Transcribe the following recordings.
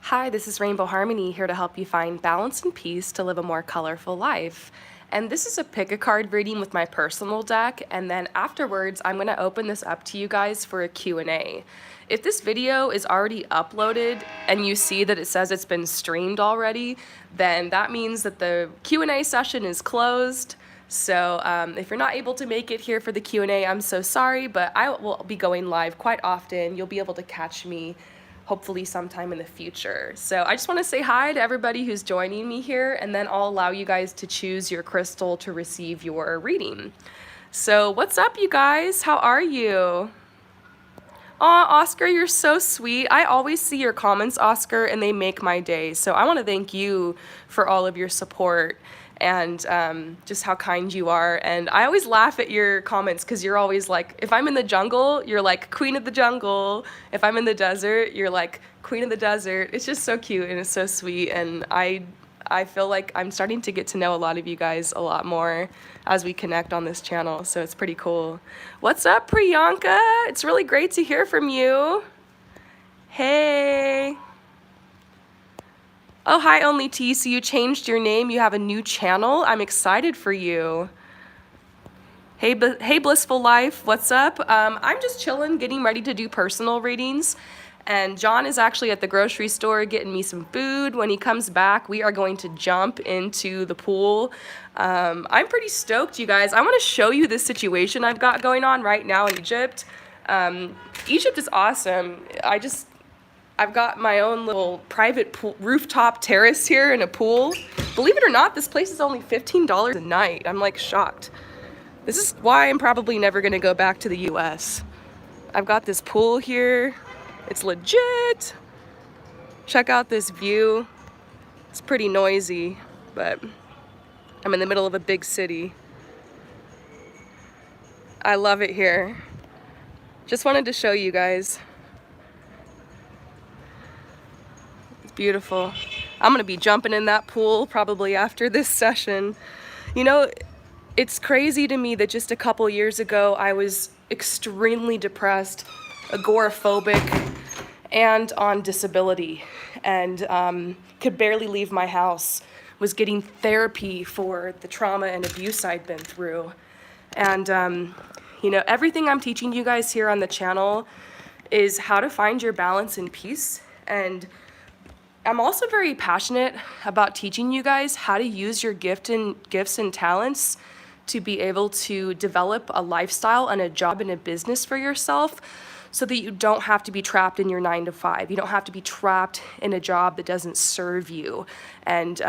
Hi, this is Rainbow Harmony here to help you find balance and peace to live a more colorful life. And this is a pick a card reading with my personal deck, and then afterwards I'm going to open this up to you guys for a Q&A. If this video is already uploaded and you see that it says it's been streamed already, then that means that the Q&A session is closed. So if you're not able to make it here for the Q&A, I'm so sorry, but I will be going live quite often. You'll be able to catch me hopefully sometime in the future. So I just want to say hi to everybody who's joining me here, and then I'll allow you guys to choose your crystal to receive your reading. So what's up, you guys? How are you? Aw, Oscar, you're so sweet. I always see your comments, Oscar, and they make my day. So I want to thank you for all of your support and just how kind you are. And I always laugh at your comments because you're always like, if I'm in the jungle, you're like queen of the jungle. If I'm in the desert, you're like queen of the desert. It's just so cute and it's so sweet. And I feel like I'm starting to get to know a lot of you guys a lot more as we connect on this channel, so it's pretty cool. What's up, Priyanka? It's really great to hear from you. Hey. Oh, hi, Only T. So you changed your name. You have a new channel. I'm excited for you. Hey, Blissful Life. What's up? I'm just chilling, getting ready to do personal readings. And John is actually at the grocery store getting me some food. When he comes back, we are going to jump into the pool. I'm pretty stoked, you guys. I want to show you this situation I've got going on right now in Egypt. Egypt is awesome. I've got my own little private pool, rooftop terrace here and a pool. Believe it or not, this place is only $15 a night. I'm like shocked. This is why I'm probably never gonna go back to the US. I've got this pool here. It's legit. Check out this view. It's pretty noisy, but I'm in the middle of a big city. I love it here. Just wanted to show you guys. It's beautiful. I'm gonna be jumping in that pool probably after this session. You know, it's crazy to me that just a couple years ago I was extremely depressed, agoraphobic, and on disability, and could barely leave my house, was getting therapy for the trauma and abuse I'd been through. And you know, everything I'm teaching you guys here on the channel is how to find your balance and peace. And I'm also very passionate about teaching you guys how to use your gifts and talents to be able to develop a lifestyle and a job and a business for yourself, so that you don't have to be trapped in your 9-to-5. You don't have to be trapped in a job that doesn't serve you. And,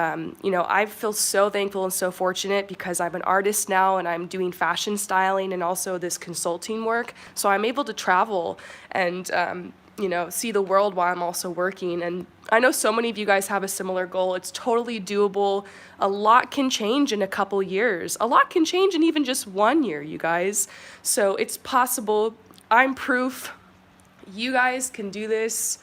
you know, I feel so thankful and so fortunate because I'm an artist now and I'm doing fashion styling and also this consulting work. So I'm able to travel and, you know, see the world while I'm also working. And I know so many of you guys have a similar goal. It's totally doable. A lot can change in a couple years. A lot can change in even just 1 year, you guys. So it's possible. I'm proof. You guys can do this.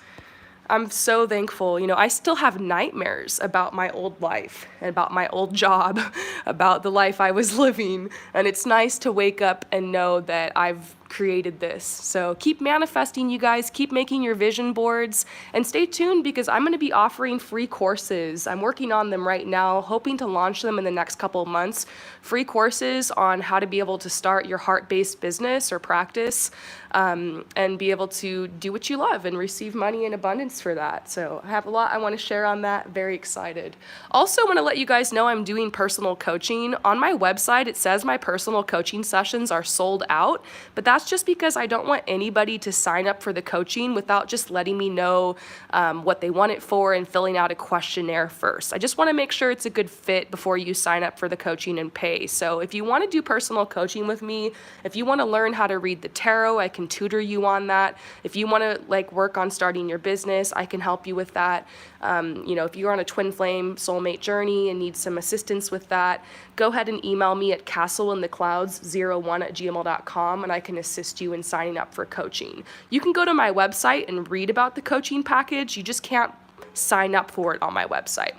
I'm so thankful. You know, I still have nightmares about my old life and about my old job, about the life I was living. And it's nice to wake up and know that I've created this. So keep manifesting, you guys. Keep making your vision boards and stay tuned because I'm going to be offering free courses. I'm working on them right now, hoping to launch them in the next couple of months. Free courses on how to be able to start your heart-based business or practice, and be able to do what you love and receive money in abundance for that. So I have a lot I want to share on that. Very excited. Also want to let you guys know I'm doing personal coaching. On my website, it says my personal coaching sessions are sold out, but that's just because I don't want anybody to sign up for the coaching without just letting me know what they want it for and filling out a questionnaire first. I just want to make sure it's a good fit before you sign up for the coaching and pay. So if you want to do personal coaching with me, if you want to learn how to read the tarot, I can tutor you on that. If you want to like work on starting your business, I can help you with that. You know, if you're on a twin flame soulmate journey and need some assistance with that, go ahead and email me at castleintheclouds01@gmail.com and I can assist you in signing up for coaching. You can go to my website and read about the coaching package. You just can't sign up for it on my website.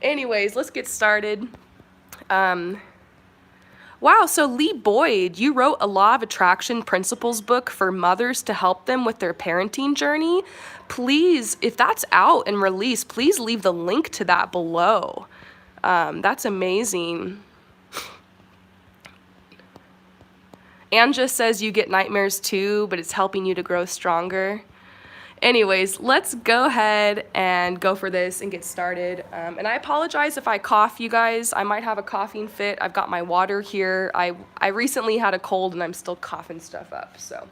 Anyways, let's get started. Wow, so Lee Boyd, you wrote a Law of Attraction Principles book for mothers to help them with their parenting journey. Please, if that's out and released, please leave the link to that below. That's amazing. Anja says you get nightmares too, but it's helping you to grow stronger. Anyways, let's go ahead and go for this and get started. And I apologize if I cough, you guys. I might have a coughing fit. I've got my water here. I recently had a cold and I'm still coughing stuff up. So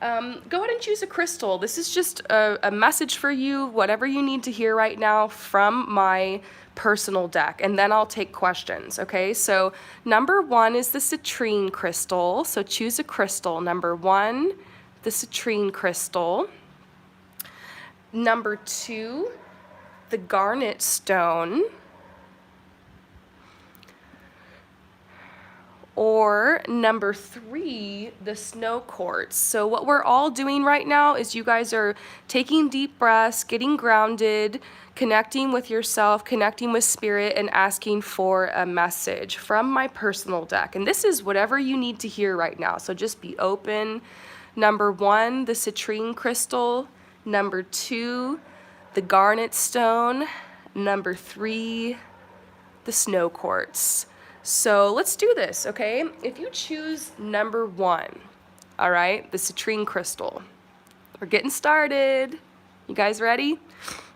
go ahead and choose a crystal. This is just a message for you, whatever you need to hear right now from my personal deck, and then I'll take questions, okay? So number 1 is the citrine crystal. So choose a crystal. Number 1, the citrine crystal. Number 2, the garnet stone. Or number 3, the snow quartz. So what we're all doing right now is you guys are taking deep breaths, getting grounded, connecting with yourself, connecting with spirit, and asking for a message from my personal deck. And this is whatever you need to hear right now. So just be open. Number 1, the citrine crystal. Number 2, the garnet stone. Number 3, the snow quartz. So let's do this, okay? If you choose number 1, all right, the citrine crystal, we're getting started. You guys ready?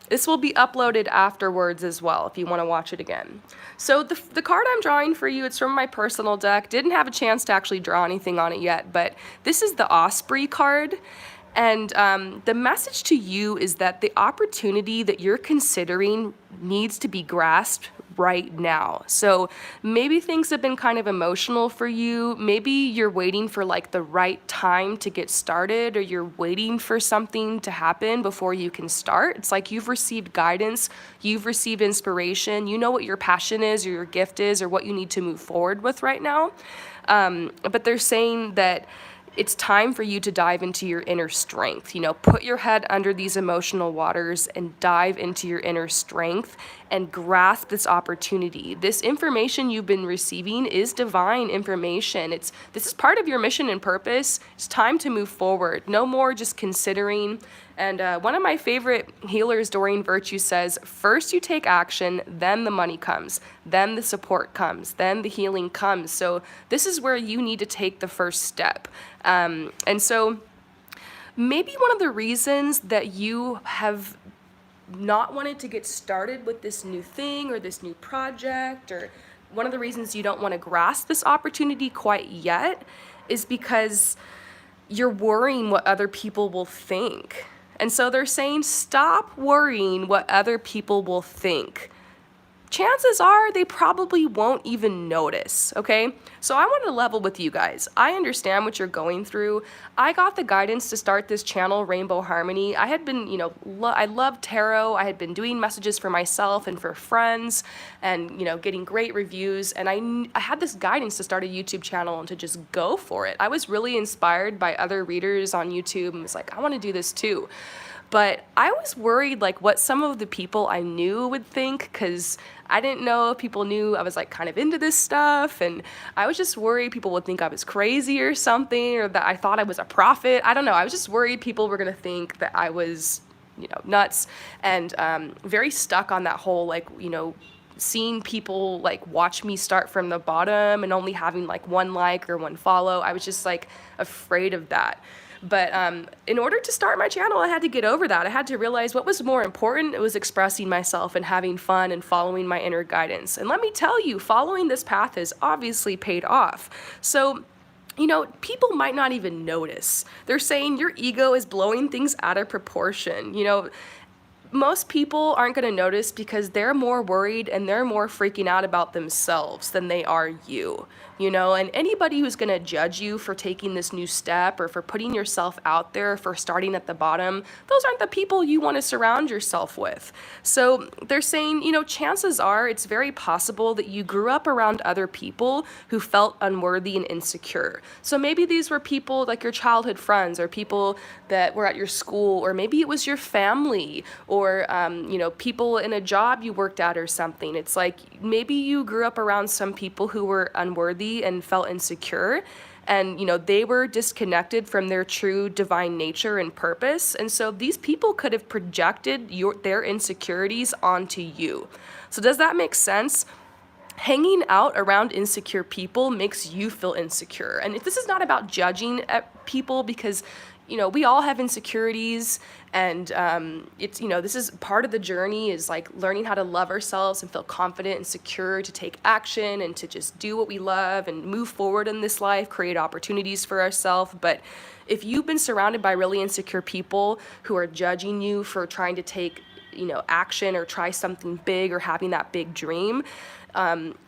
This will be uploaded afterwards as well if you want to watch it again. So the card I'm drawing for you, it's from my personal deck. Didn't have a chance to actually draw anything on it yet, but this is the Osprey card. And the message to you is that the opportunity that you're considering needs to be grasped right now. So maybe things have been kind of emotional for you. Maybe you're waiting for like the right time to get started, or you're waiting for something to happen before you can start. It's like you've received guidance, you've received inspiration, you know what your passion is or your gift is or what you need to move forward with right now. But they're saying that it's time for you to dive into your inner strength. You know, put your head under these emotional waters and dive into your inner strength and grasp this opportunity. This information you've been receiving is divine information. This is part of your mission and purpose. It's time to move forward. No more just considering. And one of my favorite healers, Doreen Virtue, says, first you take action, then the money comes, then the support comes, then the healing comes. So this is where you need to take the first step. And so maybe one of the reasons that you have not wanted to get started with this new thing or this new project, or one of the reasons you don't want to grasp this opportunity quite yet, is because you're worrying what other people will think. And so they're saying, stop worrying what other people will think. Chances are they probably won't even notice, okay? So I want to level with you guys. I understand what you're going through. I got the guidance to start this channel, Rainbow Harmony. I had been, I love tarot. I had been doing messages for myself and for friends and, getting great reviews. And I had this guidance to start a YouTube channel and to just go for it. I was really inspired by other readers on YouTube and was like, I want to do this too. But I was worried like what some of the people I knew would think, because I didn't know if people knew I was like kind of into this stuff, and I was just worried people would think I was crazy or something, or that I thought I was a prophet. I don't know. I was just worried people were gonna think that I was, nuts, and very stuck on that whole seeing people like watch me start from the bottom and only having like 1 like or 1 follow. I was just like afraid of that. But in order to start my channel, I had to get over that. I had to realize what was more important. It was expressing myself and having fun and following my inner guidance. And let me tell you, following this path has obviously paid off. So, people might not even notice. They're saying your ego is blowing things out of proportion. Most people aren't going to notice because they're more worried and they're more freaking out about themselves than they are you. And anybody who's going to judge you for taking this new step or for putting yourself out there, for starting at the bottom, those aren't the people you want to surround yourself with. So they're saying, chances are it's very possible that you grew up around other people who felt unworthy and insecure. So maybe these were people like your childhood friends or people that were at your school, or maybe it was your family, or, people in a job you worked at or something. It's like maybe you grew up around some people who were unworthy unworthy and felt insecure. And, they were disconnected from their true divine nature and purpose. And so these people could have projected their insecurities onto you. So does that make sense? Hanging out around insecure people makes you feel insecure. And this is not about judging at people, because we all have insecurities, and it's this is part of the journey, is like learning how to love ourselves and feel confident and secure to take action and to just do what we love and move forward in this life, create opportunities for ourselves. But if you've been surrounded by really insecure people who are judging you for trying to take action or try something big or having that big dream,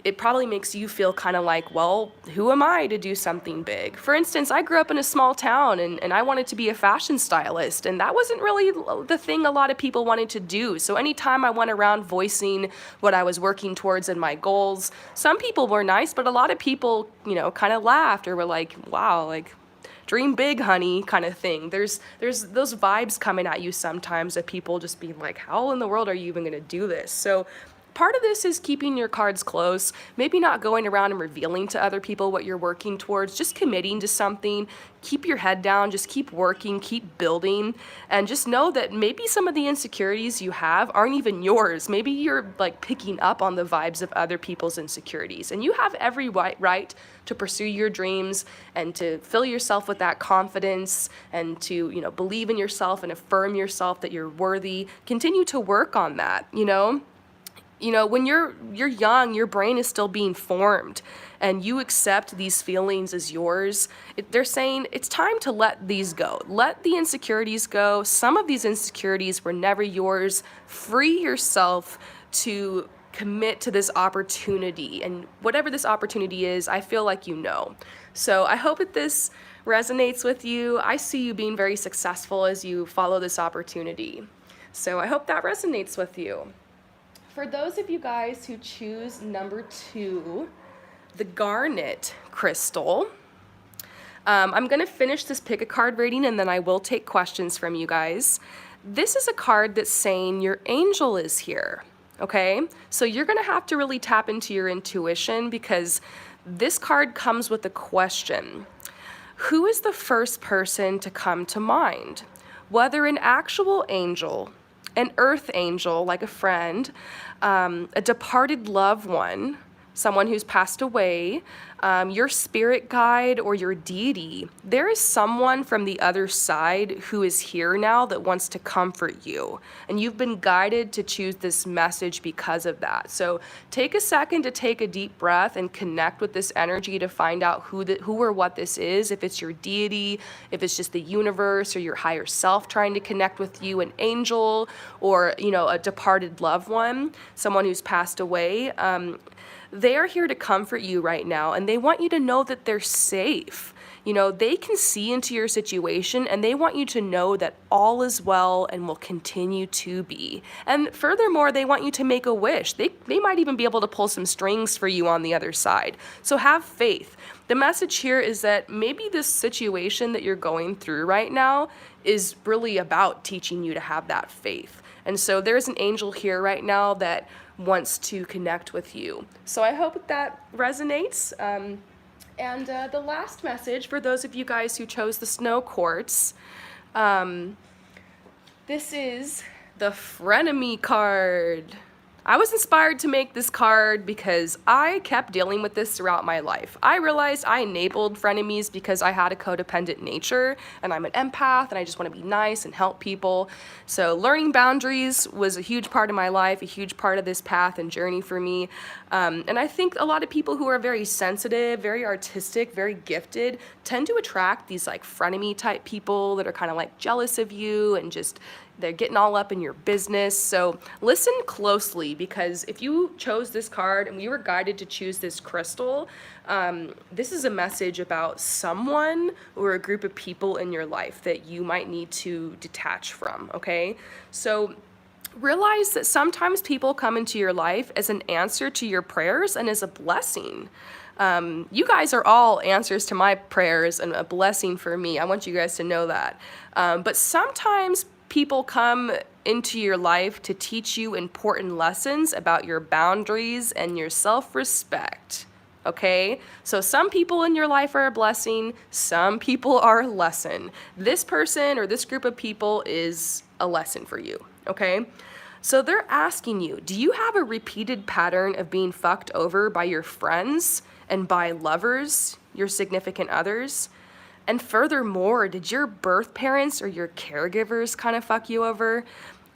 it probably makes you feel kind of like, well, who am I to do something big? For instance, I grew up in a small town, and I wanted to be a fashion stylist, and that wasn't really the thing a lot of people wanted to do. So anytime I went around voicing what I was working towards and my goals, some people were nice, but a lot of people, kind of laughed or were like, wow, like, dream big, honey, kind of thing. There's those vibes coming at you sometimes of people just being like, how in the world are you even going to do this? So part of this is keeping your cards close, maybe not going around and revealing to other people what you're working towards, just committing to something. Keep your head down, just keep working, keep building, and just know that maybe some of the insecurities you have aren't even yours. Maybe you're like picking up on the vibes of other people's insecurities, and you have every right to pursue your dreams and to fill yourself with that confidence and to, believe in yourself and affirm yourself that you're worthy. Continue to work on that, when you're young, your brain is still being formed, and you accept these feelings as yours. They're saying it's time to let these go. Let the insecurities go. Some of these insecurities were never yours. Free yourself to commit to this opportunity, and whatever this opportunity is, I feel like So I hope that this resonates with you. I see you being very successful as you follow this opportunity. So I hope that resonates with you. For those of you guys who choose number 2, the Garnet crystal, I'm going to finish this pick a card reading, and then I will take questions from you guys. This is a card that's saying your angel is here, okay? So you're going to have to really tap into your intuition, because this card comes with a question. Who is the first person to come to mind? Whether an actual angel, an earth angel, like a friend, a departed loved one, someone who's passed away, your spirit guide, or your deity, there is someone from the other side who is here now that wants to comfort you. And you've been guided to choose this message because of that. So take a second to take a deep breath and connect with this energy to find out who or what this is. If it's your deity, if it's just the universe or your higher self trying to connect with you, an angel, or a departed loved one, someone who's passed away. They are here to comfort you right now, and they want you to know that they're safe. They can see into your situation, and they want you to know that all is well and will continue to be. And furthermore, they want you to make a wish. They might even be able to pull some strings for you on the other side. So have faith. The message here is that maybe this situation that you're going through right now is really about teaching you to have that faith. And so there's an angel here right now that wants to connect with you. So I hope that resonates. And the last message for those of you guys who chose the snow quartz, this is the frenemy card. I was inspired to make this card because I kept dealing with this throughout my life. I realized I enabled frenemies because I had a codependent nature, and I'm an empath, and I just want to be nice and help people. So learning boundaries was a huge part of my life, a huge part of this path and journey for me. And I think a lot of people who are very sensitive, very artistic, very gifted, tend to attract these like frenemy type people that are kind of like jealous of you and just they're getting all up in your business. So listen closely, because if you chose this card and we were guided to choose this crystal, this is a message about someone or a group of people in your life that you might need to detach from, okay? So realize that sometimes people come into your life as an answer to your prayers and as a blessing. You guys are all answers to my prayers and a blessing for me. I want you guys to know that. But sometimes people come into your life to teach you important lessons about your boundaries and your self-respect. okay? So some people in your life are a blessing, some people are a lesson. This person or this group of people is a lesson for you, okay? So they're asking you, do you have a repeated pattern of being fucked over by your friends and by lovers, your significant others? And furthermore, did your birth parents or your caregivers kind of fuck you over?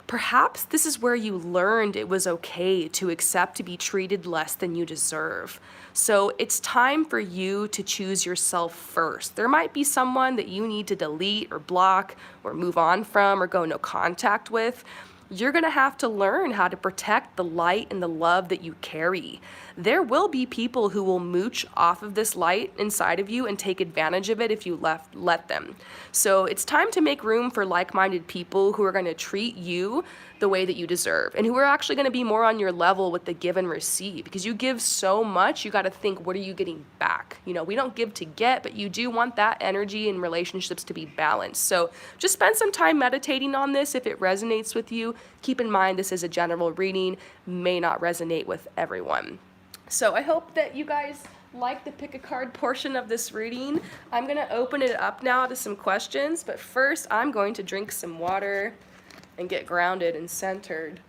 Perhaps this is where you learned it was okay to accept to be treated less than you deserve. So it's time for you to choose yourself first. There might be someone that you need to delete or block or move on from or go no contact with. You're gonna have to learn how to protect the light and the love that you carry. There will be people who will mooch off of this light inside of you and take advantage of it if you let them. So it's time to make room for like-minded people who are gonna treat you the way that you deserve and who are actually gonna be more on your level with the give and receive, because you give so much, you gotta think, what are you getting back? You know, we don't give to get, but you do want that energy in relationships to be balanced. So just spend some time meditating on this if it resonates with you. Keep in mind, this is a general reading, may not resonate with everyone. So I hope that you guys like the pick a card portion of this reading. I'm gonna open it up now to some questions, but first I'm going to drink some water and get grounded and centered.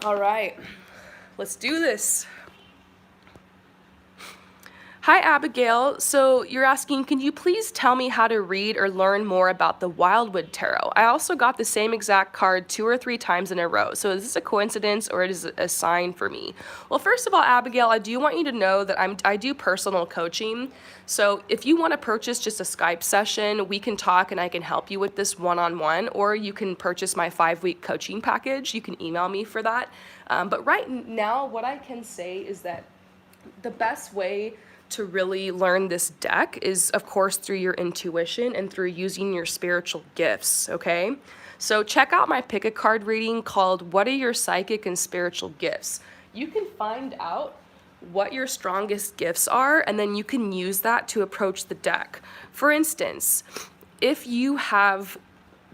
All right, let's do this. Hi, Abigail. So you're asking, can you please tell me how to read or learn more about the Wildwood Tarot? I also got the same exact card 2 or 3 times in a row. So is this a coincidence or is it a sign for me? Well, first of all, Abigail, I do want you to know that I do personal coaching. So if you want to purchase just a Skype session, we can talk and I can help you with this one-on-one, or you can purchase my 5-week coaching package. You can email me for that. But right now, what I can say is that the best way to really learn this deck is, of course, through your intuition and through using your spiritual gifts, okay? So check out my pick a card reading called What Are Your Psychic and Spiritual Gifts? You can find out what your strongest gifts are, and then you can use that to approach the deck. For instance, if you have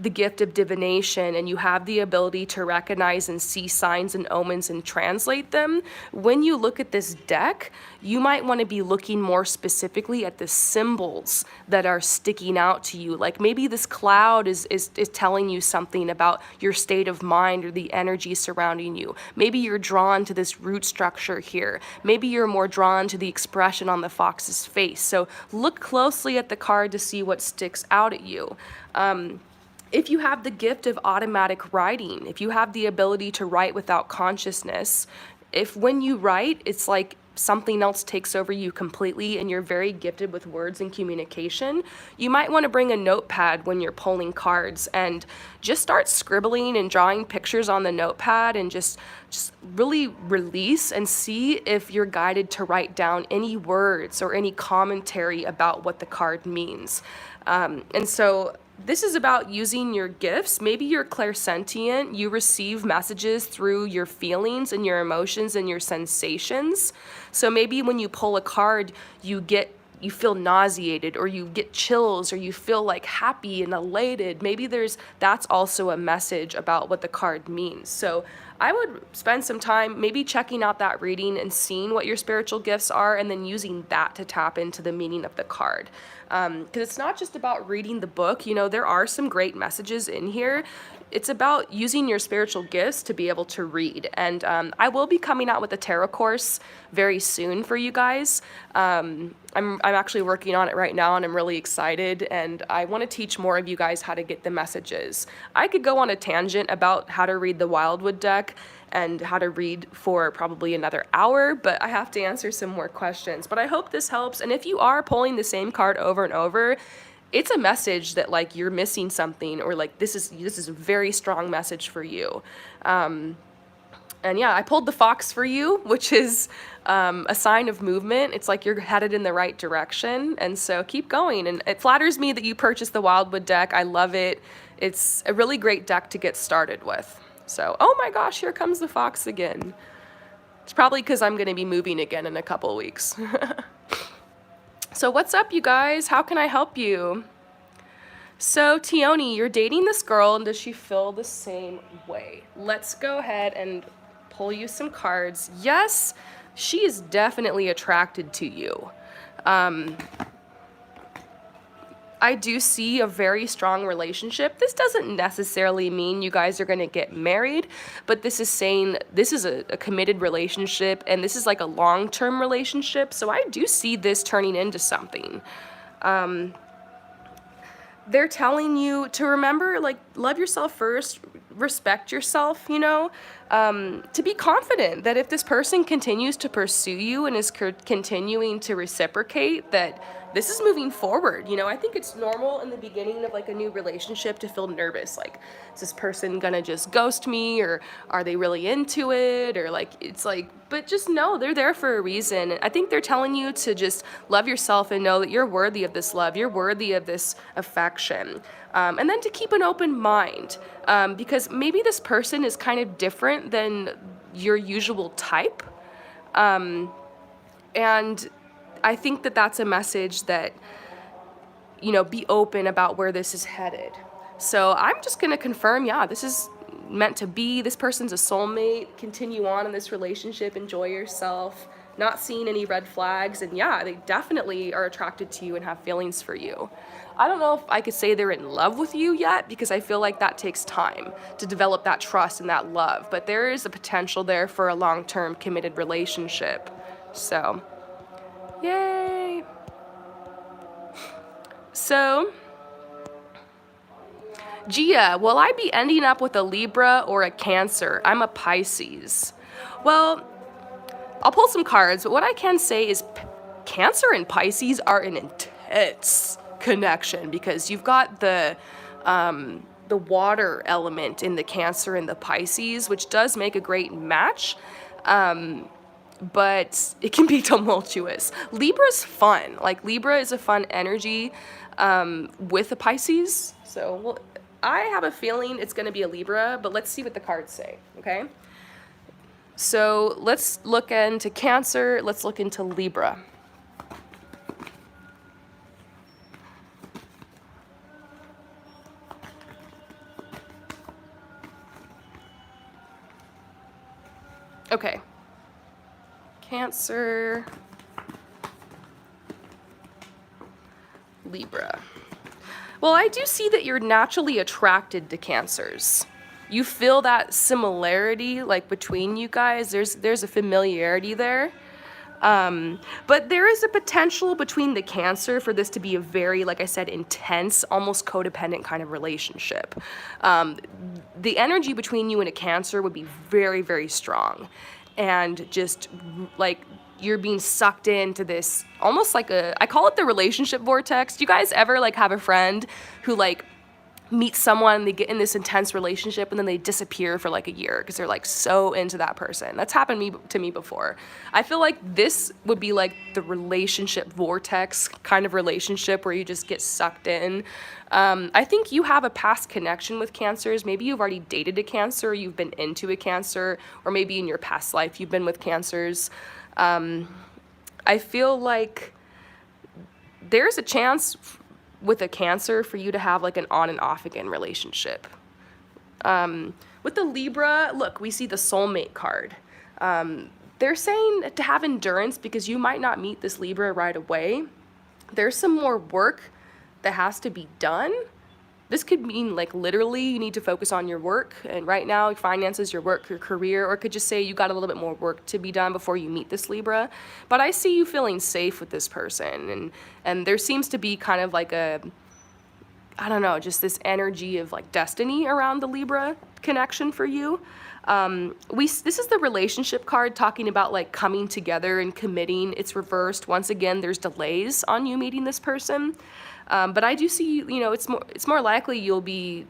the gift of divination and you have the ability to recognize and see signs and omens and translate them, when you look at this deck, you might want to be looking more specifically at the symbols that are sticking out to you. Like maybe this cloud is telling you something about your state of mind or the energy surrounding you. Maybe you're drawn to this root structure here. Maybe you're more drawn to the expression on the fox's face. So look closely at the card to see what sticks out at you. If you have the gift of automatic writing, if you have the ability to write without consciousness, if when you write, it's like something else takes over you completely and you're very gifted with words and communication, you might want to bring a notepad when you're pulling cards and just start scribbling and drawing pictures on the notepad and just really release and see if you're guided to write down any words or any commentary about what the card means. And so this is about using your gifts. Maybe you're clairsentient. You receive messages through your feelings and your emotions and your sensations. So maybe when you pull a card, you feel nauseated or you get chills or you feel like happy and elated. Maybe that's also a message about what the card means. So I would spend some time maybe checking out that reading and seeing what your spiritual gifts are and then using that to tap into the meaning of the card. Because it's not just about reading the book. You know, there are some great messages in here. It's about using your spiritual gifts to be able to read. And I will be coming out with a tarot course very soon for you guys. I'm actually working on it right now and I'm really excited, and I want to teach more of you guys how to get the messages. I could go on a tangent about how to read the Wildwood deck and how to read for probably another hour, but I have to answer some more questions. But I hope this helps, and if you are pulling the same card over and over, it's a message that like you're missing something, or like this is a very strong message for you. And yeah, I pulled the fox for you, which is a sign of movement. It's like you're headed in the right direction, and so keep going. And it flatters me that you purchased the Wildwood deck. I love it. It's a really great deck to get started with. So, oh my gosh, here comes the fox again. It's probably because I'm going to be moving again in a couple weeks. So what's up, you guys? How can I help you? So, Tioni, you're dating this girl, and does she feel the same way? Let's go ahead and pull you some cards. Yes, she is definitely attracted to you. I do see a very strong relationship. This doesn't necessarily mean you guys are going to get married, but this is saying this is a committed relationship, and this is like a long-term relationship. So I do see this turning into something. They're telling you to remember, like, love yourself first, respect yourself, you know, to be confident that if this person continues to pursue you and is continuing to reciprocate, that this is moving forward. You know, I think it's normal in the beginning of like a new relationship to feel nervous. Like, is this person gonna just ghost me, or are they really into it? Or like, it's like, but just know they're there for a reason. I think they're telling you to just love yourself and know that you're worthy of this love. You're worthy of this affection. And then to keep an open mind, because maybe this person is kind of different than your usual type. And I think that that's a message that, you know, be open about where this is headed. So I'm just going to confirm, yeah, this is meant to be. This person's a soulmate. Continue on in this relationship. Enjoy yourself. Not seeing any red flags. And yeah, they definitely are attracted to you and have feelings for you. I don't know if I could say they're in love with you yet, because I feel like that takes time to develop that trust and that love. But there is a potential there for a long-term committed relationship. So, yay. So, Gia, will I be ending up with a Libra or a Cancer? I'm a Pisces. Well, I'll pull some cards, but what I can say is Cancer and Pisces are an intense connection, because you've got the water element in the Cancer and the Pisces, which does make a great match, but it can be tumultuous. Libra's fun. Like, Libra is a fun energy with a Pisces. So, well, I have a feeling it's going to be a Libra, but let's see what the cards say, okay? So let's look into Cancer. Let's look into Libra. Okay. Cancer, Libra. Well, I do see that you're naturally attracted to Cancers. You feel that similarity, like, between you guys. There's a familiarity there. But there is a potential between the Cancer for this to be a very, like I said, intense, almost codependent kind of relationship. The energy between you and a Cancer would be very, very strong. And just, like, you're being sucked into this, almost like I call it the relationship vortex. Do you guys ever, like, have a friend who, like, meet someone, they get in this intense relationship, and then they disappear for like a year because they're like so into that person? That's happened to me before. I feel like this would be like the relationship vortex kind of relationship where you just get sucked in. I think you have a past connection with Cancers. Maybe you've already dated a Cancer, you've been into a Cancer, or maybe in your past life you've been with Cancers. I feel like there's a chance with a Cancer for you to have like an on and off again relationship. With the Libra, look, we see the soulmate card. They're saying to have endurance, because you might not meet this Libra right away. There's some more work that has to be done. This could mean, like, literally you need to focus on your work, and right now, your finances, your work, your career, or it could just say you got a little bit more work to be done before you meet this Libra. But I see you feeling safe with this person, and there seems to be kind of like a, I don't know, just this energy of like destiny around the Libra connection for you. This is the relationship card talking about like coming together and committing. It's reversed. Once again, there's delays on you meeting this person. But I do see, you know, it's more likely you'll be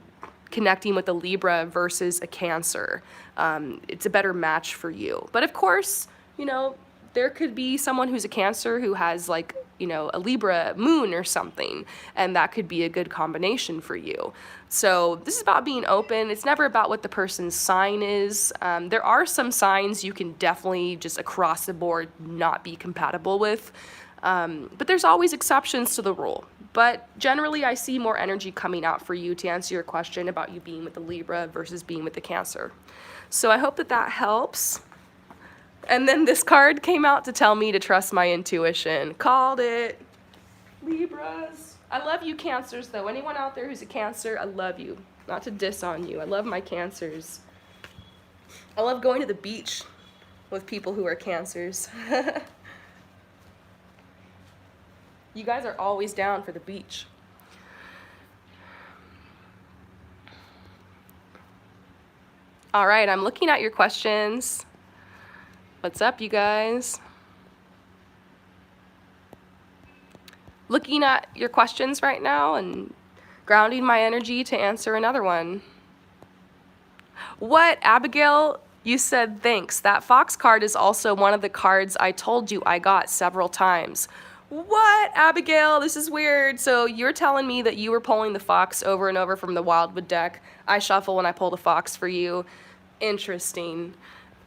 connecting with a Libra versus a Cancer. It's a better match for you. But of course, you know, there could be someone who's a Cancer who has like, you know, a Libra moon or something, and that could be a good combination for you. So this is about being open. It's never about what the person's sign is. There are some signs you can definitely just across the board not be compatible with. But there's always exceptions to the rule. But generally, I see more energy coming out for you to answer your question about you being with the Libra versus being with the Cancer. So I hope that that helps. And then this card came out to tell me to trust my intuition. Called it. Libras. I love you, Cancers, though. Anyone out there who's a Cancer, I love you. Not to diss on you. I love my Cancers. I love going to the beach with people who are Cancers. You guys are always down for the beach. All right, I'm looking at your questions. What's up, you guys? Looking at your questions right now and grounding my energy to answer another one. What, Abigail? You said thanks. That fox card is also one of the cards I told you I got several times. What, Abigail? This is weird. So you're telling me that you were pulling the fox over and over from the Wildwood deck. I shuffle when I pull the fox for you. Interesting.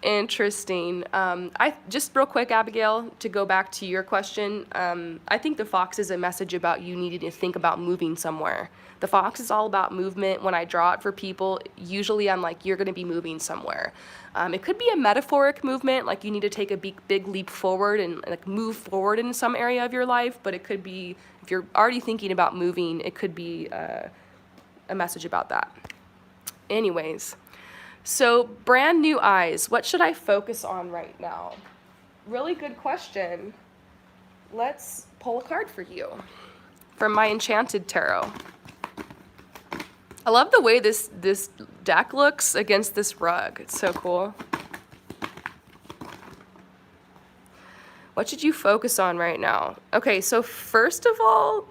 Interesting. I just real quick, Abigail, to go back to your question, I think the fox is a message about you needing to think about moving somewhere. The fox is all about movement. When I draw it for people, usually I'm like, you're going to be moving somewhere. It could be a metaphoric movement, like you need to take a big leap forward and like move forward in some area of your life, but it could be, if you're already thinking about moving, it could be a message about that. Anyways, so brand new eyes, what should I focus on right now? Really good question. Let's pull a card for you from my Enchanted Tarot. I love the way this deck looks against this rug. It's so cool. What should you focus on right now? Okay, so first of all,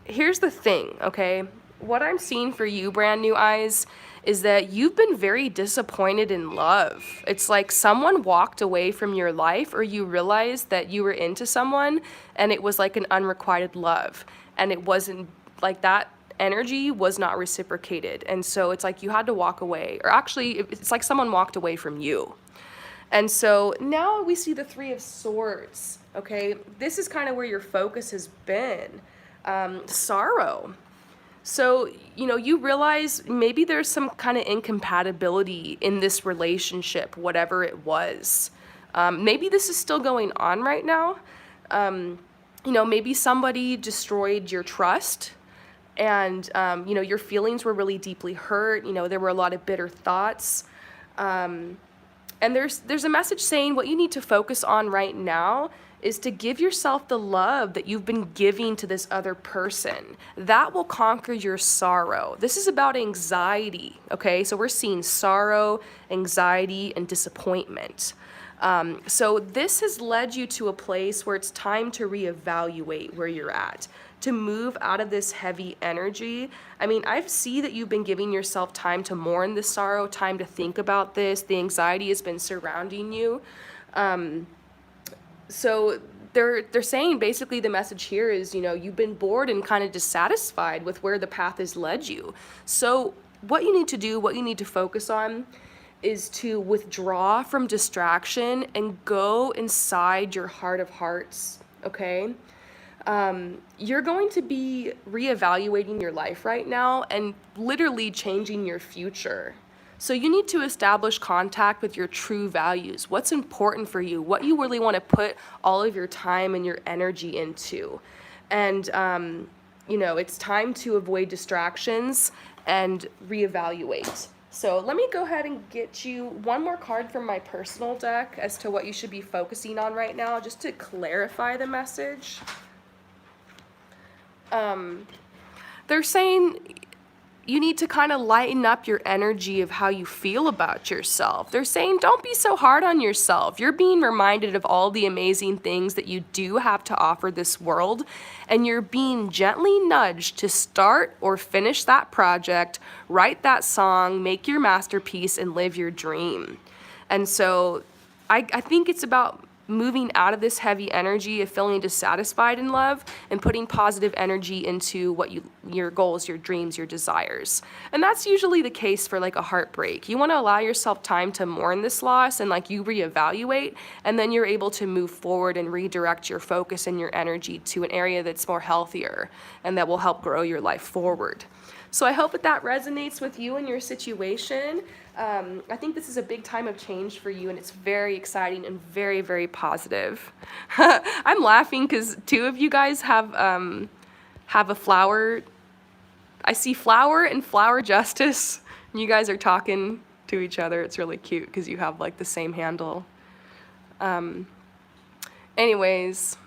here's the thing, okay? What I'm seeing for you, brand new eyes, is that you've been very disappointed in love. It's like someone walked away from your life, or you realized that you were into someone and it was like an unrequited love, and it wasn't like that. Energy was not reciprocated, and so it's like you had to walk away, or actually it's like someone walked away from you. And so now we see the Three of Swords. Okay, this is kind of where your focus has been. Sorrow. So, you know, you realize maybe there's some kind of incompatibility in this relationship, whatever it was. Maybe this is still going on right now. You know, maybe somebody destroyed your trust, and, you know, your feelings were really deeply hurt. You know, there were a lot of bitter thoughts. And there's a message saying what you need to focus on right now is to give yourself the love that you've been giving to this other person. That will conquer your sorrow. This is about anxiety, okay? So we're seeing sorrow, anxiety, and disappointment. So this has led you to a place where it's time to reevaluate where you're at, to move out of this heavy energy. I mean, I see that you've been giving yourself time to mourn this sorrow, time to think about this. The anxiety has been surrounding you. So they're saying basically the message here is, you know, you've been bored and kind of dissatisfied with where the path has led you. So what you need to do, what you need to focus on, is to withdraw from distraction and go inside your heart of hearts, okay? You're going to be reevaluating your life right now and literally changing your future. So you need to establish contact with your true values, what's important for you, what you really want to put all of your time and your energy into. And, you know, it's time to avoid distractions and reevaluate. So let me go ahead and get you one more card from my personal deck as to what you should be focusing on right now, just to clarify the message. They're saying you need to kind of lighten up your energy of how you feel about yourself. They're saying don't be so hard on yourself. You're being reminded of all the amazing things that you do have to offer this world, and you're being gently nudged to start or finish that project, write that song, make your masterpiece, and live your dream. And so I think it's about moving out of this heavy energy of feeling dissatisfied in love and putting positive energy into what your goals, your dreams, your desires. And that's usually the case for like a heartbreak. You want to allow yourself time to mourn this loss and like you reevaluate, and then you're able to move forward and redirect your focus and your energy to an area that's more healthier and that will help grow your life forward. So I hope that resonates with you and your situation. I think this is a big time of change for you, and it's very exciting and very, very positive. I'm laughing because 2 of you guys have a flower. I see flower and flower justice, and you guys are talking to each other. It's really cute because you have like the same handle. Anyways.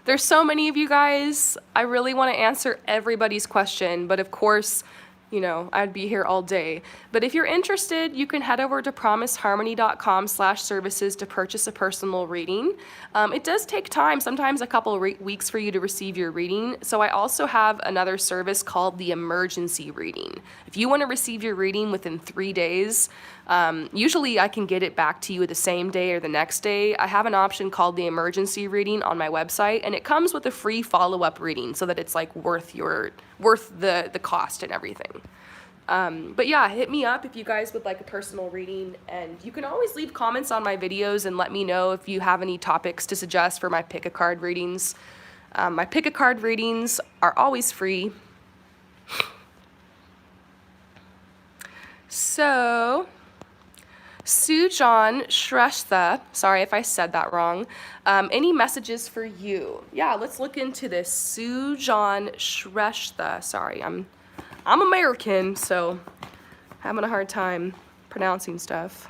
There's so many of you guys. I really want to answer everybody's question, but of course, you know, I'd be here all day. But if you're interested, you can head over to promiseharmony.com/services to purchase a personal reading. It does take time, sometimes a couple of weeks for you to receive your reading. So I also have another service called the emergency reading. If you want to receive your reading within 3 days, usually I can get it back to you the same day or the next day. I have an option called the emergency reading on my website, and it comes with a free follow-up reading so that it's like worth the cost and everything. But yeah, hit me up if you guys would like a personal reading, and you can always leave comments on my videos and let me know if you have any topics to suggest for my pick a card readings. My pick a card readings are always free. So, Sushant Shrestha, sorry if I said that wrong, any messages for you? Yeah, let's look into this. Sushant Shrestha, sorry, I'm American, so having a hard time pronouncing stuff.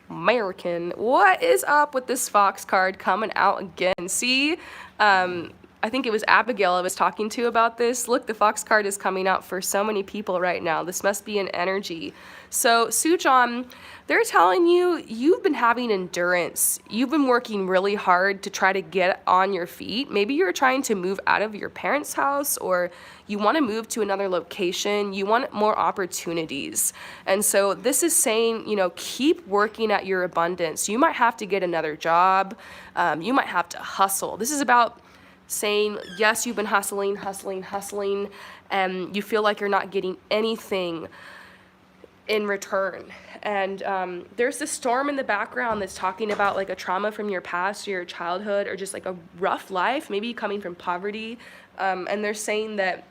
American. What is up with this Fox card coming out again? See, I think it was Abigail I was talking to about this. Look, the Fox card is coming out for so many people right now. This must be an energy. So, Sushant, they're telling you you've been having endurance. You've been working really hard to try to get on your feet. Maybe you're trying to move out of your parents' house, or you want to move to another location. You want more opportunities. And so this is saying, you know, keep working at your abundance. You might have to get another job. You might have to hustle. This is about saying, yes, you've been hustling, and you feel like you're not getting anything in return. And there's this storm in the background that's talking about like a trauma from your past or your childhood, or just like a rough life, maybe coming from poverty. And they're saying that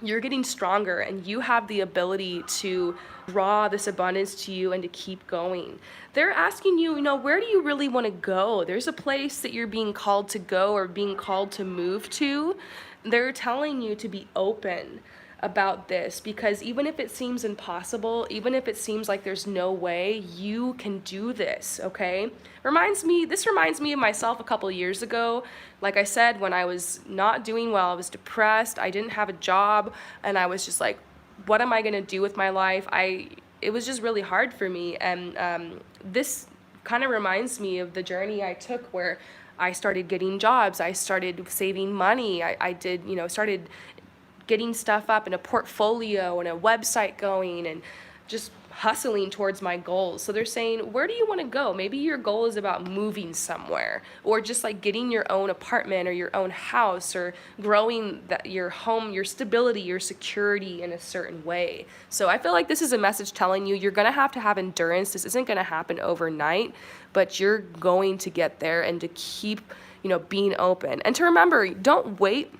you're getting stronger and you have the ability to draw this abundance to you and to keep going. They're asking you, you know, where do you really want to go? There's a place that you're being called to go or being called to move to. They're telling you to be open about this, because even if it seems impossible, even if it seems like there's no way, you can do this, okay? This reminds me of myself a couple of years ago. Like I said, when I was not doing well, I was depressed, I didn't have a job, and I was just like, what am I gonna do with my life? It was just really hard for me, and this kind of reminds me of the journey I took where I started getting jobs, I started saving money, I started getting stuff up in a portfolio and a website going and just hustling towards my goals. So they're saying, where do you want to go? Maybe your goal is about moving somewhere, or just like getting your own apartment or your own house, or growing your home, your stability, your security in a certain way. So I feel like this is a message telling you you're going to have endurance. This isn't going to happen overnight, but you're going to get there, and to keep, being open. And to remember, don't wait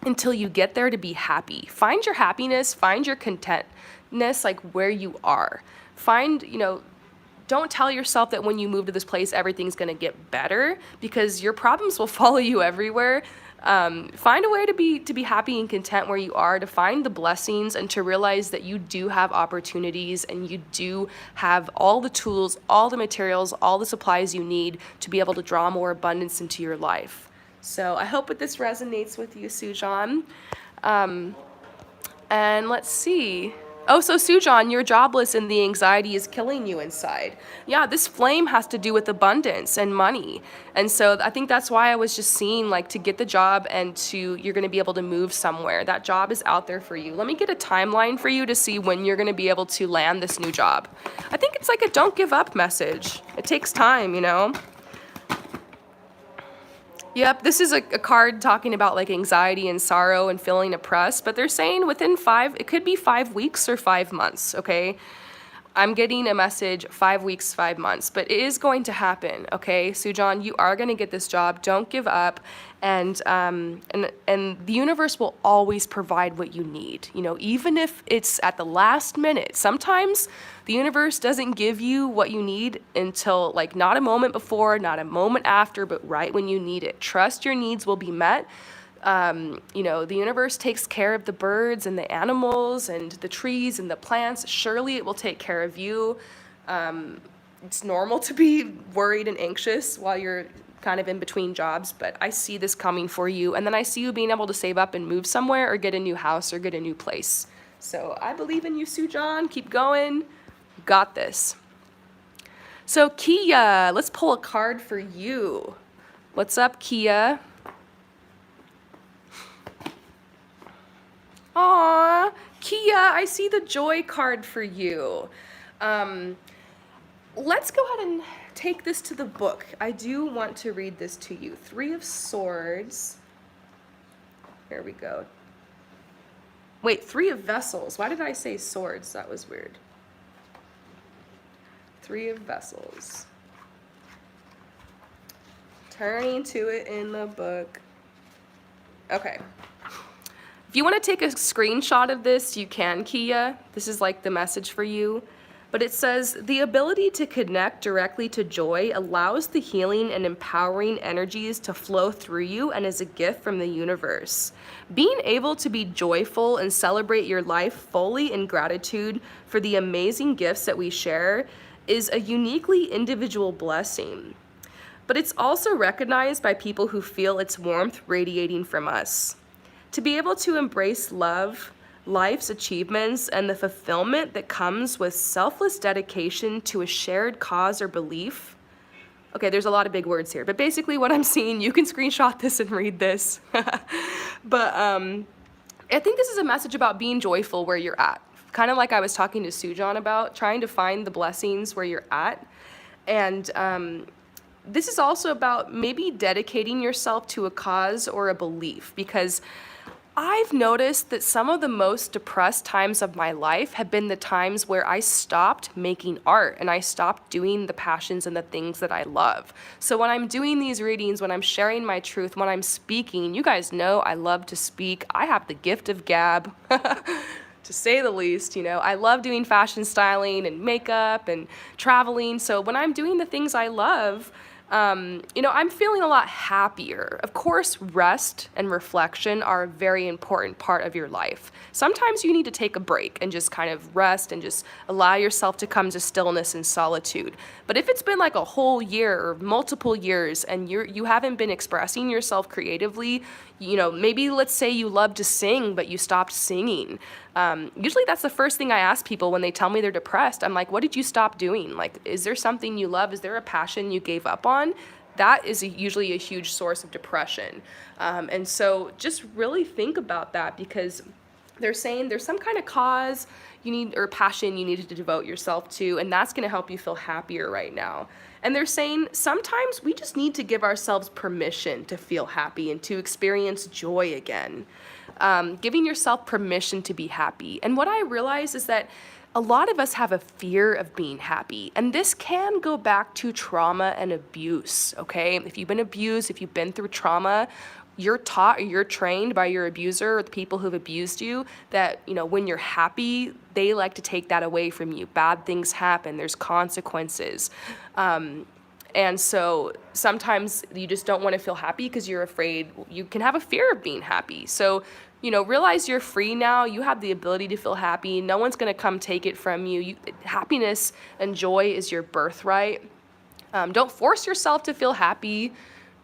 until you get there to be happy. Find your happiness, find your contentness, like where you are. Don't tell yourself that when you move to this place, everything's gonna get better, because your problems will follow you everywhere. Find a way to be happy and content where you are, to find the blessings, and to realize that you do have opportunities, and you do have all the tools, all the materials, all the supplies you need to be able to draw more abundance into your life. So I hope that this resonates with you, Sushant. And let's see. Oh, so Sushant, you're jobless and the anxiety is killing you inside. Yeah, this flame has to do with abundance and money. And so I think that's why I was just seeing, like, to get the job and you're going to be able to move somewhere. That job is out there for you. Let me get a timeline for you to see when you're going to be able to land this new job. I think it's like a don't give up message. It takes time, Yep, this is a card talking about like anxiety and sorrow and feeling oppressed, but they're saying within it could be 5 weeks or 5 months, okay? I'm getting a message 5 weeks, 5 months, but it is going to happen, okay? Sujan, you are going to get this job. Don't give up. And the universe will always provide what you need. You know, even if it's at the last minute. Sometimes the universe doesn't give you what you need until like not a moment before, not a moment after, but right when you need it. Trust your needs will be met. You know, the universe takes care of the birds and the animals and the trees and the plants. Surely it will take care of you. It's normal to be worried and anxious while you're kind of in between jobs, but I see this coming for you. And then I see you being able to save up and move somewhere or get a new house or get a new place. So I believe in you, Sujan. Keep going. Got this. So Kia, let's pull a card for you. What's up, Kia? Aw, Kia, I see the joy card for you. Let's go ahead and take this to the book. I do want to read this to you. 3 of Swords. Here we go. Wait, 3 of Vessels. Why did I say swords? That was weird. 3 of Vessels. Turning to it in the book. Okay. If you want to take a screenshot of this, you can, Kia. This is like the message for you. But it says, the ability to connect directly to joy allows the healing and empowering energies to flow through you and is a gift from the universe. Being able to be joyful and celebrate your life fully in gratitude for the amazing gifts that we share is a uniquely individual blessing. But it's also recognized by people who feel its warmth radiating from us. To be able to embrace love, life's achievements, and the fulfillment that comes with selfless dedication to a shared cause or belief. Okay, there's a lot of big words here, but basically what I'm seeing, you can screenshot this and read this. But I think this is a message about being joyful where you're at. Kind of like I was talking to Sujan about, trying to find the blessings where you're at. And this is also about maybe dedicating yourself to a cause or a belief, because I've noticed that some of the most depressed times of my life have been the times where I stopped making art and I stopped doing the passions and the things that I love. So when I'm doing these readings, when I'm sharing my truth, when I'm speaking, you guys know I love to speak. I have the gift of gab, to say the least. You know, I love doing fashion styling and makeup and traveling. So when I'm doing the things I love, you know, I'm feeling a lot happier. Of course, rest and reflection are a very important part of your life. Sometimes you need to take a break and just kind of rest and just allow yourself to come to stillness and solitude. But if it's been like a whole year or multiple years and you haven't been expressing yourself creatively, you know, maybe let's say you love to sing, but you stopped singing. Usually that's the first thing I ask people when they tell me they're depressed. I'm like, what did you stop doing? Like, is there something you love? Is there a passion you gave up on? That is usually a huge source of depression. And so just really think about that, because they're saying there's some kind of cause you need or passion you need to devote yourself to, and that's going to help you feel happier right now. And they're saying sometimes we just need to give ourselves permission to feel happy and to experience joy again. Giving yourself permission to be happy. And what I realize is that a lot of us have a fear of being happy, and this can go back to trauma and abuse, okay? If you've been abused, if you've been through trauma, you're taught or you're trained by your abuser or the people who've abused you that, you know, when you're happy, they like to take that away from you. Bad things happen. There's consequences. And so sometimes you just don't want to feel happy because you're afraid. You can have a fear of being happy. So, you know, realize you're free now. You have the ability to feel happy. No one's going to come take it from you. Happiness and joy is your birthright. Don't force yourself to feel happy